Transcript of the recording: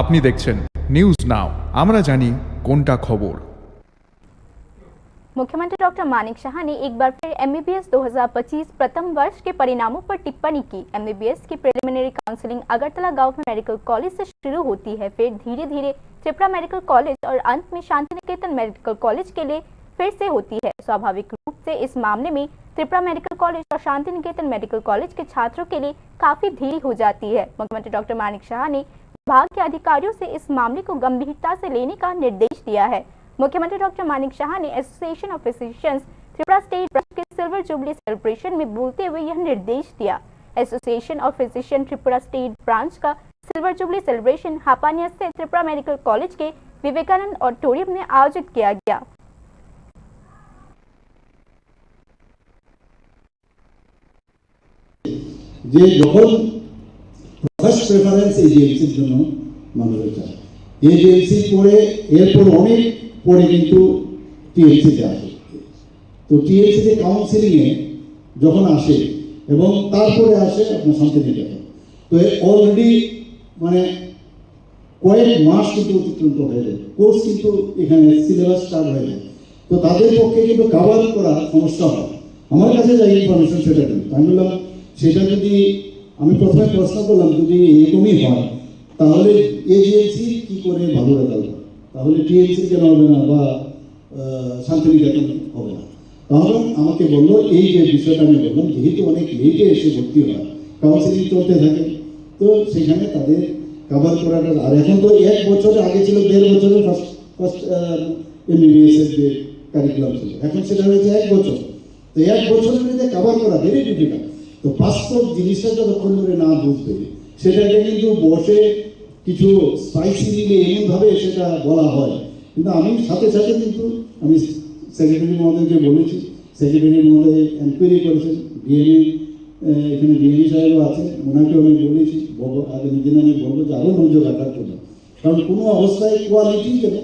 আপনি দেখছেন news now, আমরা জানি কোনটা खबर। मुख्यमंत्री डॉक्टर मानिक शाह ने एक बार फिर एमबीबीएस 2025 प्रथम वर्ष के परिणामों पर टिप्पणी की। एमबीबीएस की preliminary counselling Agartala government medical college से शुरू होती है, फिर धीरे धीरे त्रिपुरा मेडिकल कॉलेज और अंत में शांति निकेतन मेडिकल कॉलेज के लिए फिर से होती है। स्वाभाविक रूप से इस मामले में त्रिपुरा मेडिकल कॉलेज और शांति निकेतन मेडिकल कॉलेज के छात्रों के लिए काफी देरी हो जाती है। मुख्यमंत्री डॉक्टर मानिक शाह ने विभाग के अधिकारियों से इस मामले को गंभीरता से लेने का निर्देश दिया है। मुख्यमंत्री डॉक्टर मानिक शाह ने association of physicians Tripura state branch के सिल्वर जुबली सेलिब्रेशन में बोलते हुए यह निर्देश दिया। Association of physician Tripura state branch का सिल्वर जुबली सेलिब्रेशन हापानिया से त्रिपुरा मेडिकल कॉलेज के विवेकानंद ऑडिटोरियम में आयोजित किया गया। যে যখন ফার্স্ট প্রেফারেন্স এজিএলসির জন্য মানুষের চায়, এজিএলসি পরে এরপর অনেক পরে কিন্তু টিএলসিতে আসে। তো টিএলসিতে কাউন্সিলিংয়ে যখন আসে এবং তারপরে আসে আপনার শান্তিনিকেতন, তো অলরেডি মানে কয়েক মাস কিন্তু অতিক্রান্ত হয়ে যায়, কোর্স কিন্তু এখানে সিলেবাস স্টার্ট হয়ে যায়। তো তাদের পক্ষে কিন্তু কাভার করা সমস্যা হয়। আমার কাছে যা ইনফরমেশন সেটা কিন্তু আমি বললাম, সেটা যদি আমি প্রথমে প্রশ্ন করলাম যদি এরকমই হয় তাহলে এজিএলসি কি করে ভালো রেজাল্ট হয়, তাহলে টিএলসি কেন হবে না বা শান্তিনিকেতন হবে না। তখন আমাকে বললো এই যে বিষয়টা আমি বললাম, যেহেতু অনেক লেটে এসে ভর্তি হয়, কাউন্সিলিং চলতে থাকে, তো সেখানে তাদের কাভার করাটা, আর এখন তো 1 বছর আগে ছিল 1.5 বছরের ফার্স্ট এমবিবিএস এর যে কারিকুলাম ছিল, এখন সেটা হয়েছে 1 বছর। তো 1 বছরের মধ্যে কাভার করা ভেরি ডিফিকাল্ট। তো বাস্তব জিনিসটা যতক্ষণ ধরে না বুঝবে, সেটাকে কিন্তু বসে কিছু স্পাইসি দিলে এমনভাবে সেটা বলা হয়। কিন্তু আমি সাথে সাথে কিন্তু আমি সেক্রেটারি মহোদয়কে বলেছি, সেক্রেটারি মহোদয় এনকোয়ারি করেছেন, ডিএমই এখানে ডিএমই সাহেবও আছেন, ওনাকেও আমি বলেছি আগামী দিনে আমি বলবো যে আরও নজর রাখার জন্য, কারণ কোনো অবস্থায় কোয়ালিটি যেন